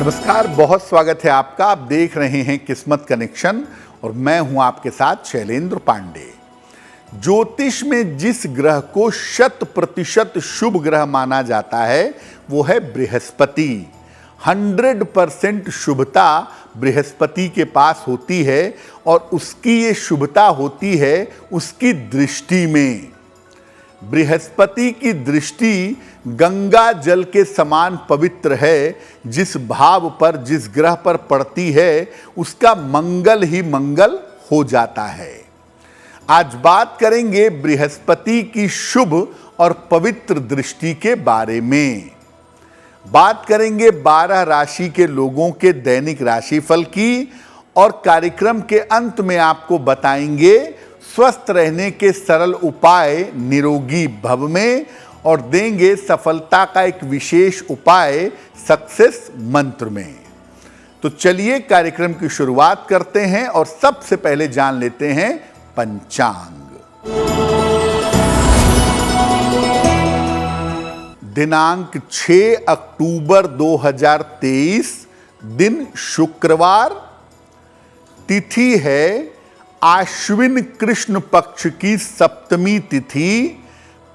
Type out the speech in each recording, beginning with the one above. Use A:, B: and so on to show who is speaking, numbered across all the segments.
A: नमस्कार, बहुत स्वागत है आपका। आप देख रहे हैं किस्मत कनेक्शन और मैं हूं आपके साथ शैलेंद्र पांडे। ज्योतिष में जिस ग्रह को 100% शुभ ग्रह माना जाता है वो है बृहस्पति। 100% शुभता बृहस्पति के पास होती है और उसकी ये शुभता होती है उसकी दृष्टि में। बृहस्पति की दृष्टि गंगा जल के समान पवित्र है। जिस भाव पर, जिस ग्रह पर पड़ती है उसका मंगल ही मंगल हो जाता है। आज बात करेंगे बृहस्पति की शुभ और पवित्र दृष्टि के बारे में। बात करेंगे 12 राशि के लोगों के दैनिक राशिफल की और कार्यक्रम के अंत में आपको बताएंगे स्वस्थ रहने के सरल उपाय निरोगी भव में और देंगे सफलता का एक विशेष उपाय सक्सेस मंत्र में। तो चलिए कार्यक्रम की शुरुआत करते हैं और सबसे पहले जान लेते हैं पंचांग। दिनांक 6 अक्टूबर 2023, दिन शुक्रवार, तिथि है आश्विन कृष्ण पक्ष की सप्तमी तिथि,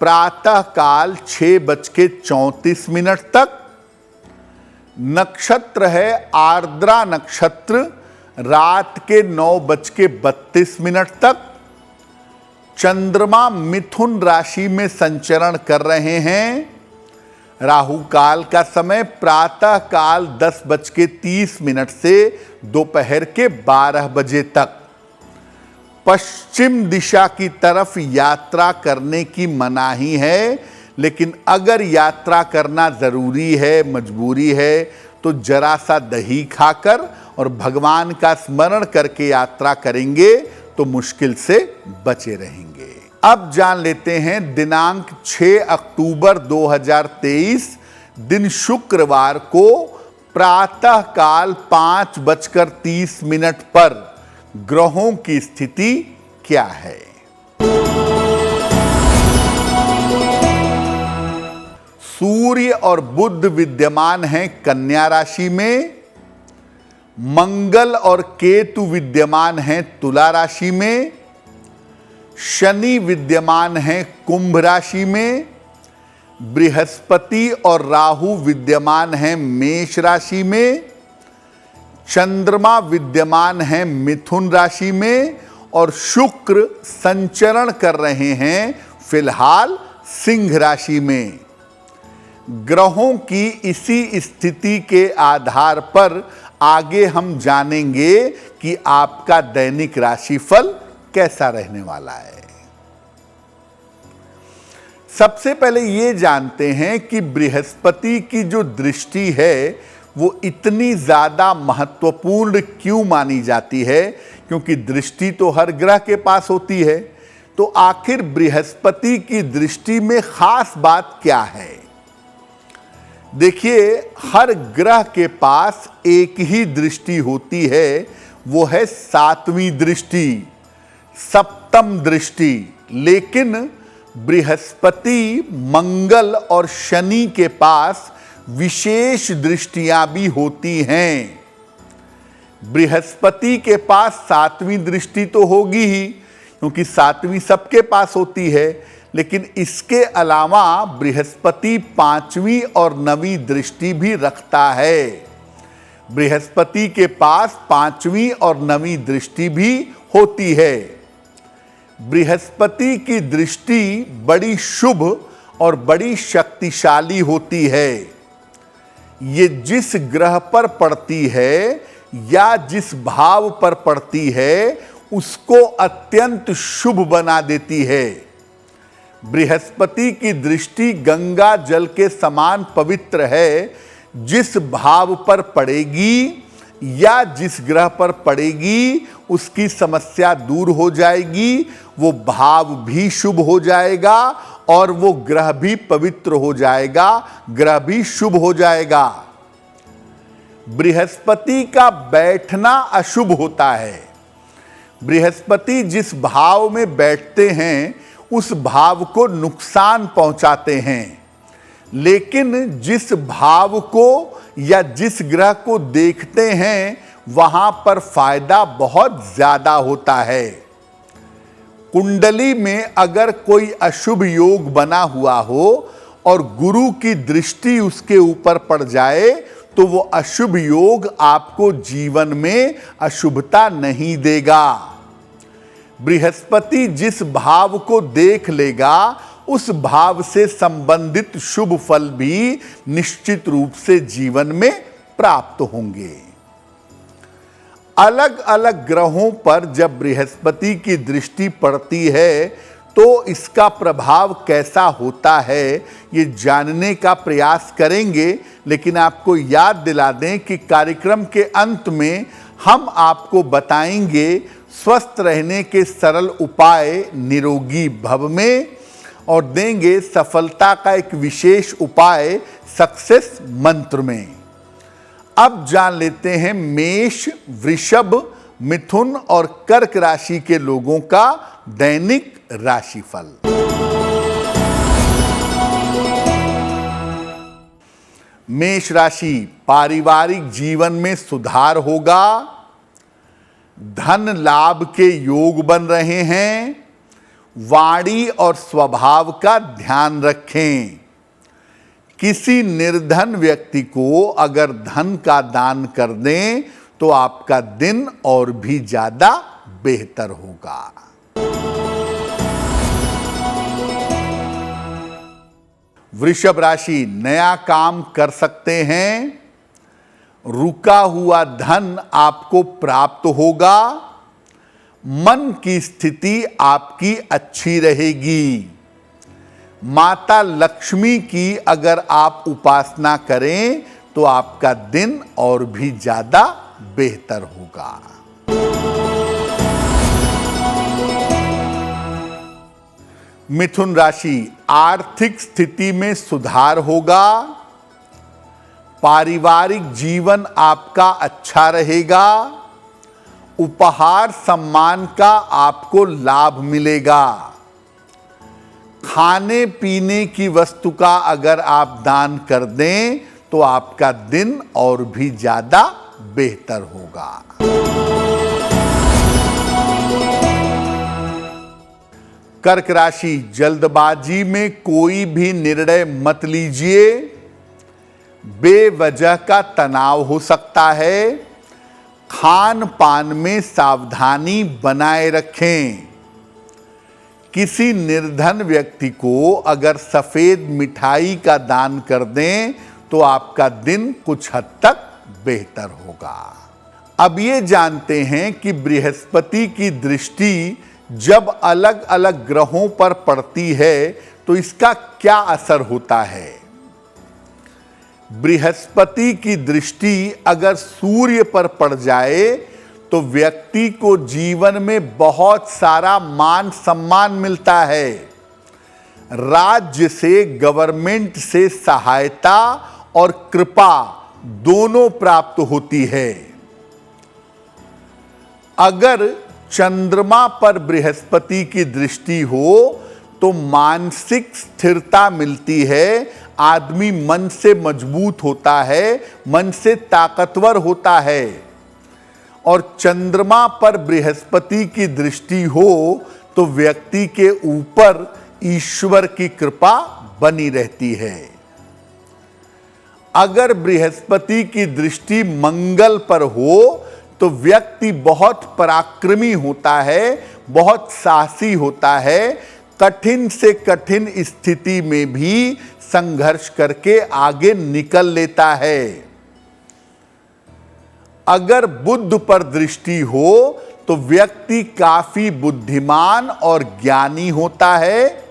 A: प्रातः काल 6:34 तक। नक्षत्र है आर्द्रा नक्षत्र, रात के 9:32 तक। चंद्रमा मिथुन राशि में संचरण कर रहे हैं। राहु काल का समय प्रातः काल 10:30 से दोपहर के 12 बजे तक। पश्चिम दिशा की तरफ यात्रा करने की मनाही है, लेकिन अगर यात्रा करना जरूरी है, मजबूरी है, तो जरा सा दही खाकर और भगवान का स्मरण करके यात्रा करेंगे तो मुश्किल से बचे रहेंगे। अब जान लेते हैं दिनांक 6 अक्टूबर 2023, दिन शुक्रवार को प्रातः काल 5:30 पर ग्रहों की स्थिति क्या है। सूर्य और बुध विद्यमान हैं कन्या राशि में। मंगल और केतु विद्यमान हैं तुला राशि में। शनि विद्यमान हैं कुंभ राशि में। बृहस्पति और राहु विद्यमान हैं मेष राशि में। चंद्रमा विद्यमान है मिथुन राशि में और शुक्र संचरण कर रहे हैं फिलहाल सिंह राशि में। ग्रहों की इसी स्थिति के आधार पर आगे हम जानेंगे कि आपका दैनिक राशिफल कैसा रहने वाला है। सबसे पहले ये जानते हैं कि बृहस्पति की जो दृष्टि है वो इतनी ज्यादा महत्वपूर्ण क्यों मानी जाती है, क्योंकि दृष्टि तो हर ग्रह के पास होती है। तो आखिर बृहस्पति की दृष्टि में खास बात क्या है। देखिए, हर ग्रह के पास एक ही दृष्टि होती है, वो है 7वीं दृष्टि, सप्तम दृष्टि। लेकिन बृहस्पति, मंगल और शनि के पास विशेष दृष्टियां भी होती हैं। बृहस्पति के पास 7वीं दृष्टि तो होगी ही, क्योंकि 7वीं सबके पास होती है, लेकिन इसके अलावा बृहस्पति 5वीं और 9वीं दृष्टि भी रखता है। बृहस्पति के पास 5वीं और 9वीं दृष्टि भी होती है। बृहस्पति की दृष्टि बड़ी शुभ और बड़ी शक्तिशाली होती है। ये जिस ग्रह पर पड़ती है या जिस भाव पर पड़ती है उसको अत्यंत शुभ बना देती है। बृहस्पति की दृष्टि गंगा जल के समान पवित्र है। जिस भाव पर पड़ेगी या जिस ग्रह पर पड़ेगी उसकी समस्या दूर हो जाएगी, वो भाव भी शुभ हो जाएगा और वो ग्रह भी पवित्र हो जाएगा, ग्रह भी शुभ हो जाएगा। बृहस्पति का बैठना अशुभ होता है। बृहस्पति जिस भाव में बैठते हैं उस भाव को नुकसान पहुंचाते हैं। लेकिन जिस भाव को या जिस ग्रह को देखते हैं वहां पर फायदा बहुत ज्यादा होता है। कुंडली में अगर कोई अशुभ योग बना हुआ हो और गुरु की दृष्टि उसके ऊपर पड़ जाए तो वो अशुभ योग आपको जीवन में अशुभता नहीं देगा। बृहस्पति जिस भाव को देख लेगा उस भाव से संबंधित शुभ फल भी निश्चित रूप से जीवन में प्राप्त होंगे। अलग अलग ग्रहों पर जब बृहस्पति की दृष्टि पड़ती है तो इसका प्रभाव कैसा होता है ये जानने का प्रयास करेंगे, लेकिन आपको याद दिला दें कि कार्यक्रम के अंत में हम आपको बताएंगे स्वस्थ रहने के सरल उपाय निरोगी भव में, और देंगे सफलता का एक विशेष उपाय सक्सेस मंत्र में। अब जान लेते हैं मेष, वृषभ, मिथुन और कर्क राशि के लोगों का दैनिक राशिफल। मेष राशि, पारिवारिक जीवन में सुधार होगा, धन लाभ के योग बन रहे हैं। वाणी और स्वभाव का ध्यान रखें। किसी निर्धन व्यक्ति को अगर धन का दान कर दें तो आपका दिन और भी ज्यादा बेहतर होगा। वृषभ राशि, नया काम कर सकते हैं। रुका हुआ धन आपको प्राप्त होगा। मन की स्थिति आपकी अच्छी रहेगी। माता लक्ष्मी की अगर आप उपासना करें तो आपका दिन और भी ज्यादा बेहतर होगा। मिथुन राशि, आर्थिक स्थिति में सुधार होगा। पारिवारिक जीवन आपका अच्छा रहेगा। उपहार सम्मान का आपको लाभ मिलेगा। खाने पीने की वस्तु का अगर आप दान कर दें तो आपका दिन और भी ज्यादा बेहतर होगा। कर्क राशि, जल्दबाजी में कोई भी निर्णय मत लीजिए। बेवजह का तनाव हो सकता है। खान पान में सावधानी बनाए रखें। किसी निर्धन व्यक्ति को अगर सफेद मिठाई का दान कर दें तो आपका दिन कुछ हद तक बेहतर होगा। अब ये जानते हैं कि बृहस्पति की दृष्टि जब अलग अलग ग्रहों पर पड़ती है तो इसका क्या असर होता है। बृहस्पति की दृष्टि अगर सूर्य पर पड़ जाए तो व्यक्ति को जीवन में बहुत सारा मान सम्मान मिलता है। राज्य से, गवर्नमेंट से सहायता और कृपा दोनों प्राप्त होती है। अगर चंद्रमा पर बृहस्पति की दृष्टि हो तो मानसिक स्थिरता मिलती है। आदमी मन से मजबूत होता है, मन से ताकतवर होता है। और चंद्रमा पर बृहस्पति की दृष्टि हो तो व्यक्ति के ऊपर ईश्वर की कृपा बनी रहती है। अगर बृहस्पति की दृष्टि मंगल पर हो तो व्यक्ति बहुत पराक्रमी होता है, बहुत साहसी होता है। कठिन से कठिन स्थिति में भी संघर्ष करके आगे निकल लेता है। अगर बुध पर दृष्टि हो तो व्यक्ति काफी बुद्धिमान और ज्ञानी होता है।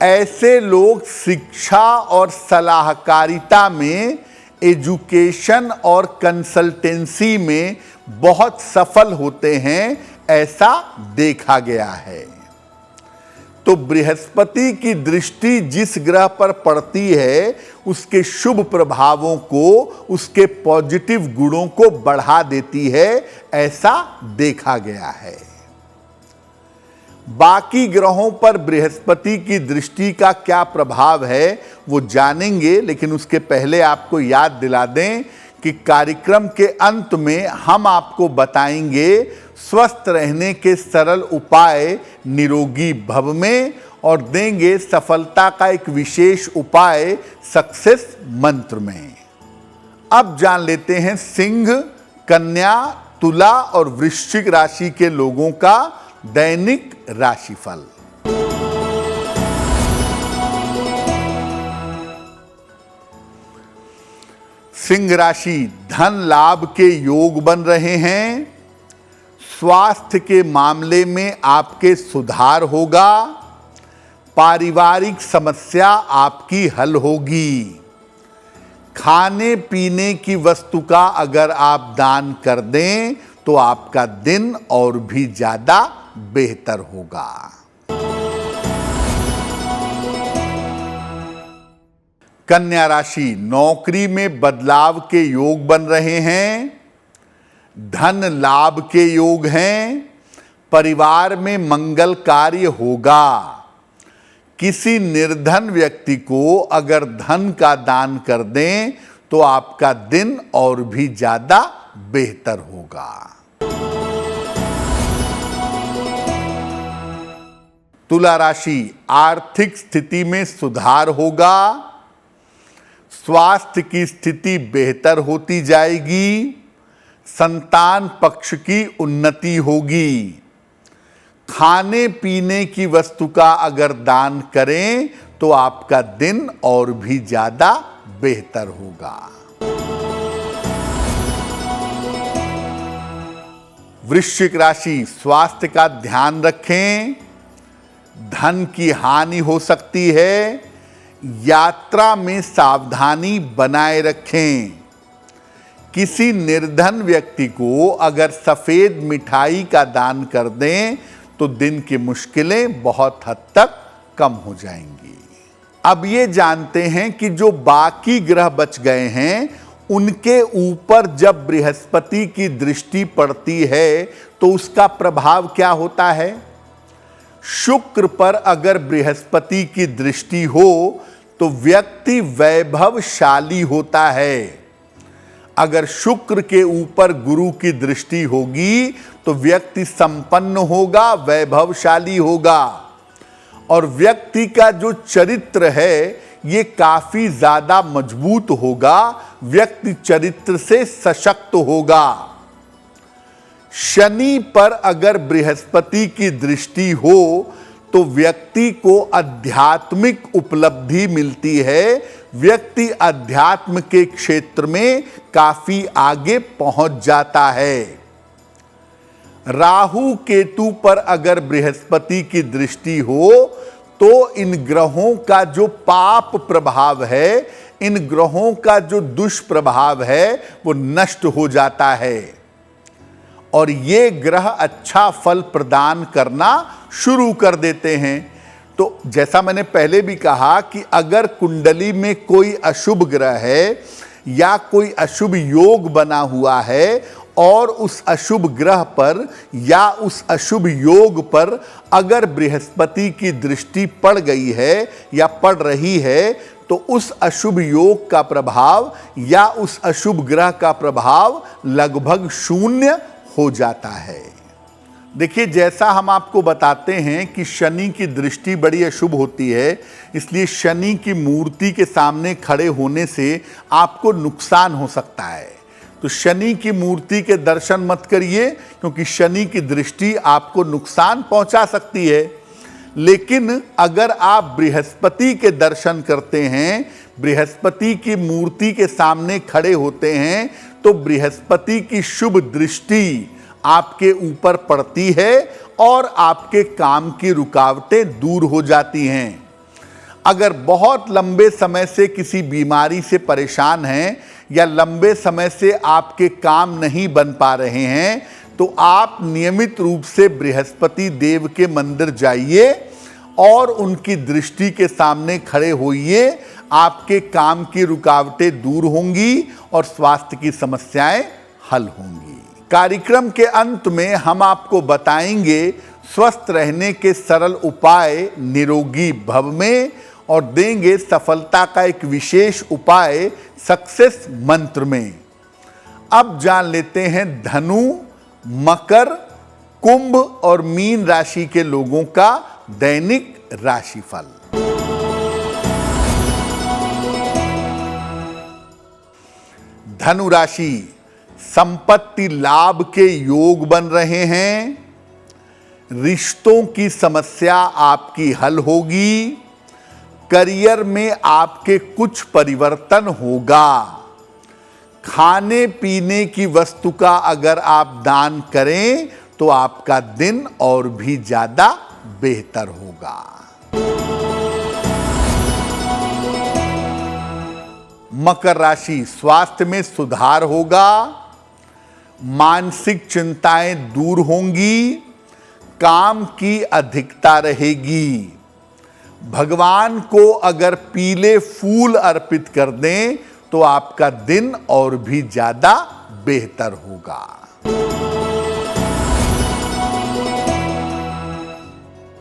A: ऐसे लोग शिक्षा और सलाहकारिता में, एजुकेशन और कंसल्टेंसी में बहुत सफल होते हैं, ऐसा देखा गया है। तो बृहस्पति की दृष्टि जिस ग्रह पर पड़ती है उसके शुभ प्रभावों को, उसके पॉजिटिव गुणों को बढ़ा देती है, ऐसा देखा गया है। बाकी ग्रहों पर बृहस्पति की दृष्टि का क्या प्रभाव है वो जानेंगे, लेकिन उसके पहले आपको याद दिला दें कि कार्यक्रम के अंत में हम आपको बताएंगे स्वस्थ रहने के सरल उपाय निरोगी भव में, और देंगे सफलता का एक विशेष उपाय सक्सेस मंत्र में। अब जान लेते हैं सिंह, कन्या, तुला और वृश्चिक राशि के लोगों का दैनिक राशिफल। सिंह राशि, धन लाभ के योग बन रहे हैं। स्वास्थ्य के मामले में आपके सुधार होगा। पारिवारिक समस्या आपकी हल होगी। खाने पीने की वस्तु का अगर आप दान कर दें तो आपका दिन और भी ज्यादा बेहतर होगा। कन्या राशि, नौकरी में बदलाव के योग बन रहे हैं। धन लाभ के योग हैं। परिवार में मंगल कार्य होगा। किसी निर्धन व्यक्ति को अगर धन का दान कर दें तो आपका दिन और भी ज्यादा बेहतर होगा। तुला राशि, आर्थिक स्थिति में सुधार होगा। स्वास्थ्य की स्थिति बेहतर होती जाएगी। संतान पक्ष की उन्नति होगी। खाने पीने की वस्तु का अगर दान करें तो आपका दिन और भी ज्यादा बेहतर होगा। वृश्चिक राशि, स्वास्थ्य का ध्यान रखें। धन की हानि हो सकती है। यात्रा में सावधानी बनाए रखें। किसी निर्धन व्यक्ति को अगर सफेद मिठाई का दान कर दें तो दिन की मुश्किलें बहुत हद तक कम हो जाएंगी। अब ये जानते हैं कि जो बाकी ग्रह बच गए हैं उनके ऊपर जब बृहस्पति की दृष्टि पड़ती है तो उसका प्रभाव क्या होता है। शुक्र पर अगर बृहस्पति की दृष्टि हो तो व्यक्ति वैभवशाली होता है। अगर शुक्र के ऊपर गुरु की दृष्टि होगी तो व्यक्ति संपन्न होगा, वैभवशाली होगा, और व्यक्ति का जो चरित्र है ये काफी ज्यादा मजबूत होगा। व्यक्ति चरित्र से सशक्त होगा। शनि पर अगर बृहस्पति की दृष्टि हो तो व्यक्ति को आध्यात्मिक उपलब्धि मिलती है। व्यक्ति अध्यात्म के क्षेत्र में काफी आगे पहुंच जाता है। राहु केतु पर अगर बृहस्पति की दृष्टि हो तो इन ग्रहों का जो पाप प्रभाव है, इन ग्रहों का जो दुष्प्रभाव है वो नष्ट हो जाता है और ये ग्रह अच्छा फल प्रदान करना शुरू कर देते हैं। तो जैसा मैंने पहले भी कहा कि अगर कुंडली में कोई अशुभ ग्रह है या कोई अशुभ योग बना हुआ है और उस अशुभ ग्रह पर या उस अशुभ योग पर अगर बृहस्पति की दृष्टि पड़ गई है या पड़ रही है तो उस अशुभ योग का प्रभाव या उस अशुभ ग्रह का प्रभाव लगभग शून्य हो जाता है। देखिए, जैसा हम आपको बताते हैं कि शनि की दृष्टि बड़ी अशुभ होती है, इसलिए शनि की मूर्ति के सामने खड़े होने से आपको नुकसान हो सकता है। तो शनि की मूर्ति के दर्शन मत करिए क्योंकि शनि की दृष्टि आपको नुकसान पहुंचा सकती है। लेकिन अगर आप बृहस्पति के दर्शन करते हैं, बृहस्पति की मूर्ति के सामने खड़े होते हैं तो बृहस्पति की शुभ दृष्टि आपके ऊपर पड़ती है और आपके काम की रुकावटें दूर हो जाती हैं। अगर बहुत लंबे समय से किसी बीमारी से परेशान हैं या लंबे समय से आपके काम नहीं बन पा रहे हैं तो आप नियमित रूप से बृहस्पति देव के मंदिर जाइए और उनकी दृष्टि के सामने खड़े होइए। आपके काम की रुकावटें दूर होंगी और स्वास्थ्य की समस्याएं हल होंगी। कार्यक्रम के अंत में हम आपको बताएंगे स्वस्थ रहने के सरल उपाय निरोगी भव में और देंगे सफलता का एक विशेष उपाय सक्सेस मंत्र में। अब जान लेते हैं धनु, मकर, कुंभ और मीन राशि के लोगों का दैनिक राशिफल। धनु राशि, संपत्ति लाभ के योग बन रहे हैं। रिश्तों की समस्या आपकी हल होगी। करियर में आपके कुछ परिवर्तन होगा। खाने पीने की वस्तु का अगर आप दान करें तो आपका दिन और भी ज्यादा बेहतर होगा। मकर राशि, स्वास्थ्य में सुधार होगा। मानसिक चिंताएं दूर होंगी। काम की अधिकता रहेगी। भगवान को अगर पीले फूल अर्पित कर दें तो आपका दिन और भी ज्यादा बेहतर होगा।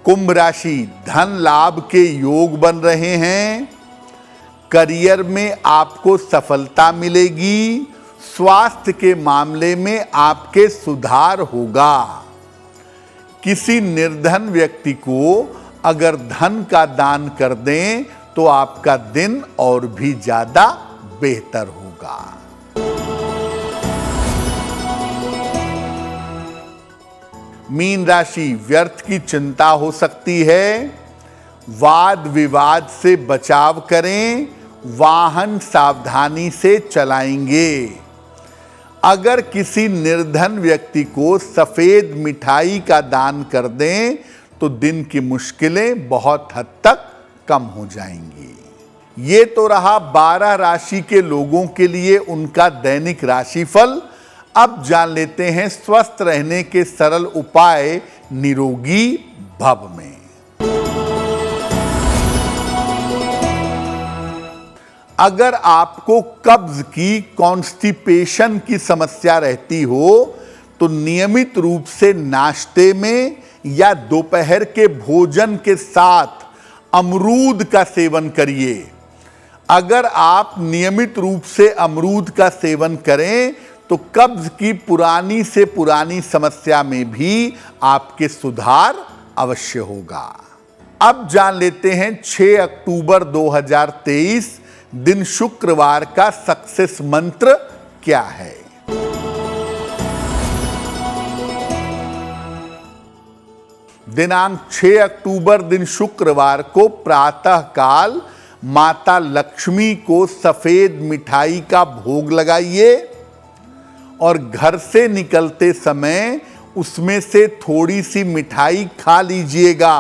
A: कुंभ राशि, धन लाभ के योग बन रहे हैं। करियर में आपको सफलता मिलेगी। स्वास्थ्य के मामले में आपके सुधार होगा। किसी निर्धन व्यक्ति को अगर धन का दान कर दें तो आपका दिन और भी ज्यादा बेहतर होगा। मीन राशि, व्यर्थ की चिंता हो सकती है। वाद विवाद से बचाव करें। वाहन सावधानी से चलाएंगे। अगर किसी निर्धन व्यक्ति को सफेद मिठाई का दान कर दें तो दिन की मुश्किलें बहुत हद तक कम हो जाएंगी। ये तो रहा 12 राशि के लोगों के लिए उनका दैनिक राशिफल। अब जान लेते हैं स्वस्थ रहने के सरल उपाय निरोगी भव में। अगर आपको कब्ज की, कॉन्स्टिपेशन की समस्या रहती हो तो नियमित रूप से नाश्ते में या दोपहर के भोजन के साथ अमरूद का सेवन करिए। अगर आप नियमित रूप से अमरूद का सेवन करें तो कब्ज की पुरानी से पुरानी समस्या में भी आपके सुधार अवश्य होगा। अब जान लेते हैं 6 अक्टूबर 2023 दिन शुक्रवार का सक्सेस मंत्र क्या है। दिनांक 6 अक्टूबर दिन शुक्रवार को प्रातः काल माता लक्ष्मी को सफेद मिठाई का भोग लगाइए और घर से निकलते समय उसमें से थोड़ी सी मिठाई खा लीजिएगा।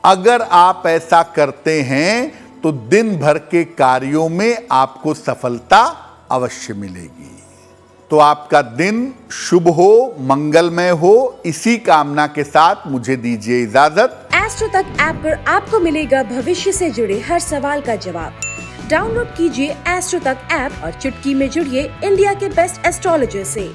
A: अगर आप ऐसा करते हैं तो दिन भर के कार्यों में आपको सफलता अवश्य मिलेगी। तो आपका दिन शुभ हो, मंगलमय हो, इसी कामना के साथ मुझे दीजिए इजाजत।
B: एस्ट्रो तक ऐप पर आपको मिलेगा भविष्य से जुड़े हर सवाल का जवाब। डाउनलोड कीजिए एस्ट्रो तक ऐप और चुटकी में जुड़िए इंडिया के बेस्ट एस्ट्रोलॉजर से।